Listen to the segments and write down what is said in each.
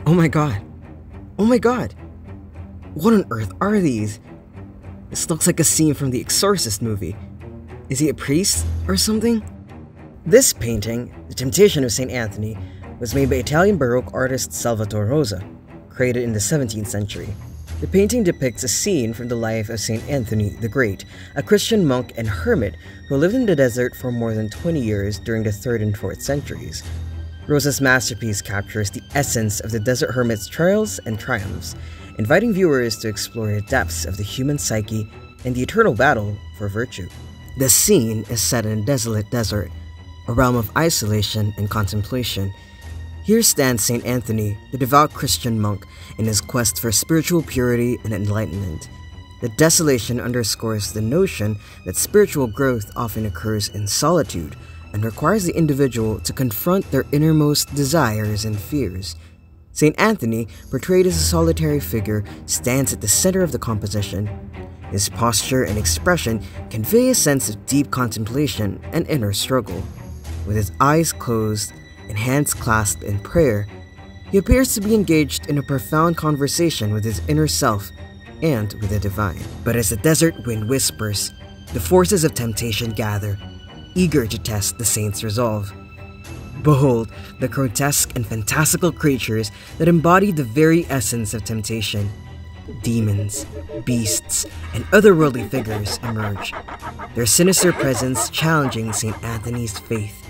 Oh my god. Oh my god. What on earth are these? This looks like a scene from the Exorcist movie. Is he a priest or something? This painting, The Temptation of St. Anthony, was made by Italian Baroque artist Salvator Rosa, created in the 17th century. The painting depicts a scene from the life of St. Anthony the Great, a Christian monk and hermit who lived in the desert for more than 20 years during the 3rd and 4th centuries. Rosa's masterpiece captures the essence of the desert hermit's trials and triumphs, inviting viewers to explore the depths of the human psyche and the eternal battle for virtue. The scene is set in a desolate desert, a realm of isolation and contemplation. Here stands St. Anthony, the devout Christian monk, in his quest for spiritual purity and enlightenment. The desolation underscores the notion that spiritual growth often occurs in solitude and requires the individual to confront their innermost desires and fears. St. Anthony, portrayed as a solitary figure, stands at the center of the composition. His posture and expression convey a sense of deep contemplation and inner struggle. With his eyes closed and hands clasped in prayer, he appears to be engaged in a profound conversation with his inner self and with the divine. But as the desert wind whispers, the forces of temptation gather, eager to test the saint's resolve. Behold the grotesque and fantastical creatures that embody the very essence of temptation. Demons, beasts, and otherworldly figures emerge, their sinister presence challenging St. Anthony's faith.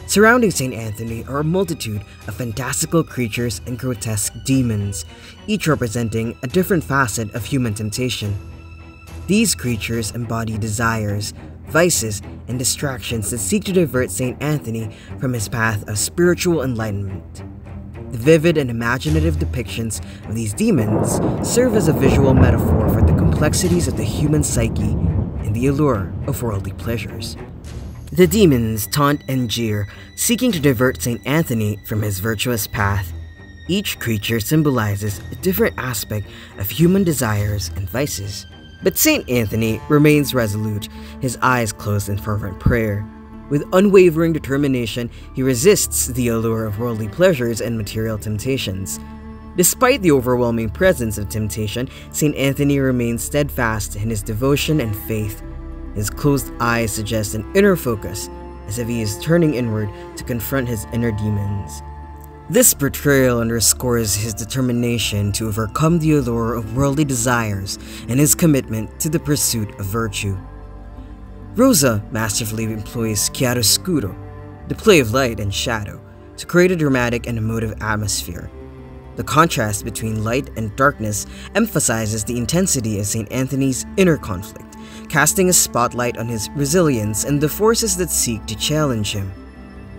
Surrounding St. Anthony are a multitude of fantastical creatures and grotesque demons, each representing a different facet of human temptation. These creatures embody desires, vices, and distractions that seek to divert St. Anthony from his path of spiritual enlightenment. The vivid and imaginative depictions of these demons serve as a visual metaphor for the complexities of the human psyche and the allure of worldly pleasures. The demons taunt and jeer, seeking to divert St. Anthony from his virtuous path. Each creature symbolizes a different aspect of human desires and vices. But St. Anthony remains resolute, his eyes closed in fervent prayer. With unwavering determination, he resists the allure of worldly pleasures and material temptations. Despite the overwhelming presence of temptation, St. Anthony remains steadfast in his devotion and faith. His closed eyes suggest an inner focus, as if he is turning inward to confront his inner demons. This portrayal underscores his determination to overcome the allure of worldly desires and his commitment to the pursuit of virtue. Rosa masterfully employs chiaroscuro, the play of light and shadow, to create a dramatic and emotive atmosphere. The contrast between light and darkness emphasizes the intensity of St. Anthony's inner conflict, casting a spotlight on his resilience and the forces that seek to challenge him.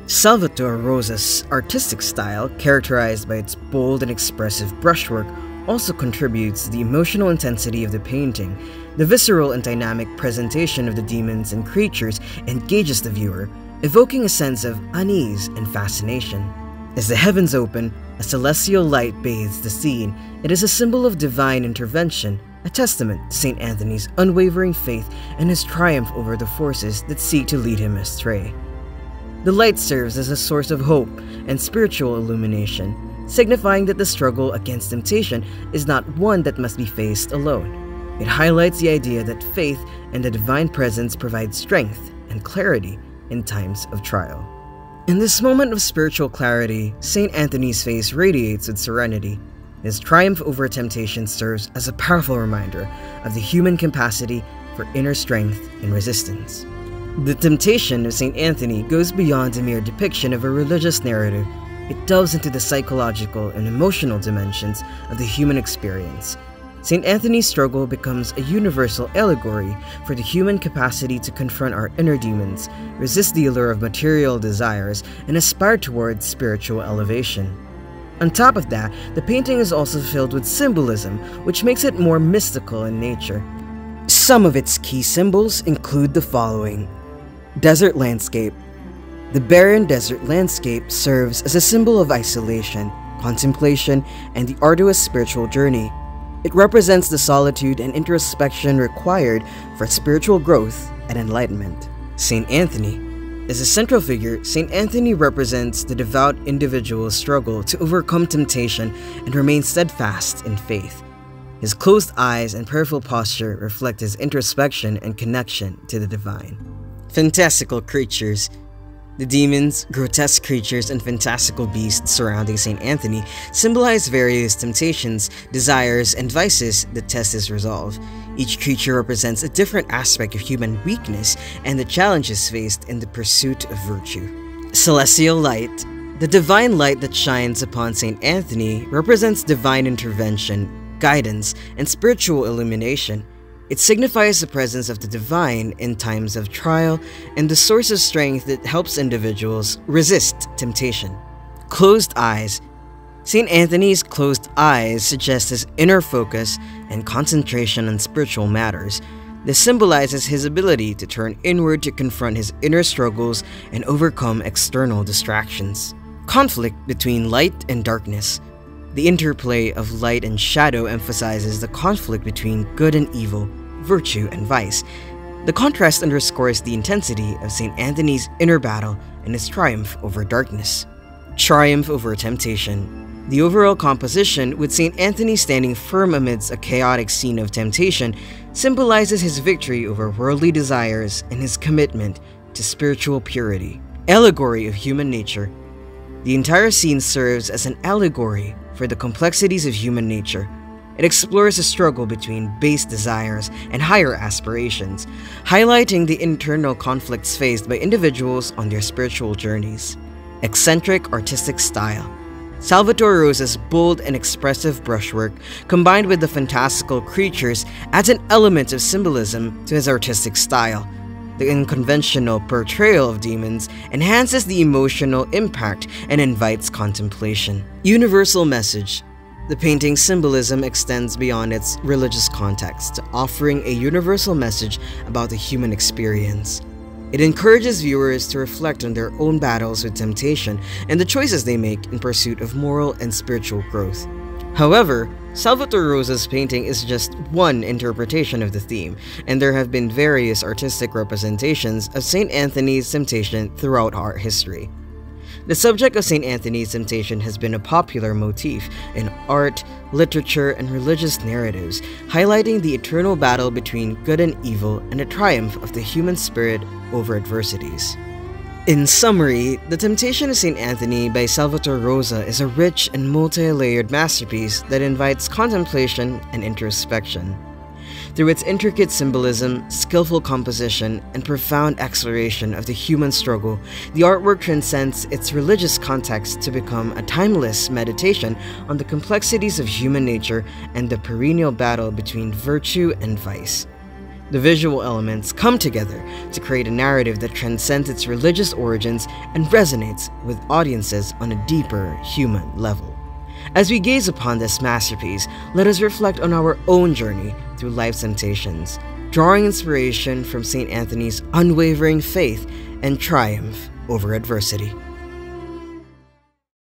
Salvator Rosa's artistic style, characterized by its bold and expressive brushwork, also contributes to the emotional intensity of the painting. The visceral and dynamic presentation of the demons and creatures engages the viewer, evoking a sense of unease and fascination. As the heavens open, a celestial light bathes the scene. It is a symbol of divine intervention, a testament to St. Anthony's unwavering faith and his triumph over the forces that seek to lead him astray. The light serves as a source of hope and spiritual illumination, signifying that the struggle against temptation is not one that must be faced alone. It highlights the idea that faith and the divine presence provide strength and clarity in times of trial. In this moment of spiritual clarity, St. Anthony's face radiates with serenity. His triumph over temptation serves as a powerful reminder of the human capacity for inner strength and resistance. The Temptation of St. Anthony goes beyond a mere depiction of a religious narrative. It delves into the psychological and emotional dimensions of the human experience. St. Anthony's struggle becomes a universal allegory for the human capacity to confront our inner demons, resist the allure of material desires, and aspire towards spiritual elevation. On top of that, the painting is also filled with symbolism, which makes it more mystical in nature. Some of its key symbols include the following. Desert landscape. The barren desert landscape serves as a symbol of isolation, contemplation, and the arduous spiritual journey. It represents the solitude and introspection required for spiritual growth and enlightenment. St. Anthony. As a central figure, St. Anthony represents the devout individual's struggle to overcome temptation and remain steadfast in faith. His closed eyes and prayerful posture reflect his introspection and connection to the divine. Fantastical creatures. The demons, grotesque creatures, and fantastical beasts surrounding St. Anthony symbolize various temptations, desires, and vices that test his resolve. Each creature represents a different aspect of human weakness and the challenges faced in the pursuit of virtue. Celestial light. The divine light that shines upon St. Anthony represents divine intervention, guidance, and spiritual illumination. It signifies the presence of the divine in times of trial and the source of strength that helps individuals resist temptation. Closed eyes. St. Anthony's closed eyes suggest his inner focus and concentration on spiritual matters. This symbolizes his ability to turn inward to confront his inner struggles and overcome external distractions. Conflict between light and darkness. The interplay of light and shadow emphasizes the conflict between good and evil, virtue and vice. The contrast underscores the intensity of St. Anthony's inner battle and his triumph over darkness. Triumph over temptation. The overall composition, with St. Anthony standing firm amidst a chaotic scene of temptation, symbolizes his victory over worldly desires and his commitment to spiritual purity. Allegory of human nature. The entire scene serves as an allegory for the complexities of human nature. It explores the struggle between base desires and higher aspirations, highlighting the internal conflicts faced by individuals on their spiritual journeys. Eccentric artistic style. Salvator Rosa's bold and expressive brushwork, combined with the fantastical creatures, adds an element of symbolism to his artistic style. The unconventional portrayal of demons enhances the emotional impact and invites contemplation. Universal message. The painting's symbolism extends beyond its religious context, offering a universal message about the human experience. It encourages viewers to reflect on their own battles with temptation and the choices they make in pursuit of moral and spiritual growth. However, Salvator Rosa's painting is just one interpretation of the theme, and there have been various artistic representations of St. Anthony's temptation throughout art history. The subject of St. Anthony's temptation has been a popular motif in art, literature, and religious narratives, highlighting the eternal battle between good and evil and the triumph of the human spirit over adversities. In summary, The Temptation of St. Anthony by Salvator Rosa is a rich and multi-layered masterpiece that invites contemplation and introspection. Through its intricate symbolism, skillful composition, and profound exploration of the human struggle, the artwork transcends its religious context to become a timeless meditation on the complexities of human nature and the perennial battle between virtue and vice. The visual elements come together to create a narrative that transcends its religious origins and resonates with audiences on a deeper human level. As we gaze upon this masterpiece, let us reflect on our own journey through life's temptations, drawing inspiration from St. Anthony's unwavering faith and triumph over adversity.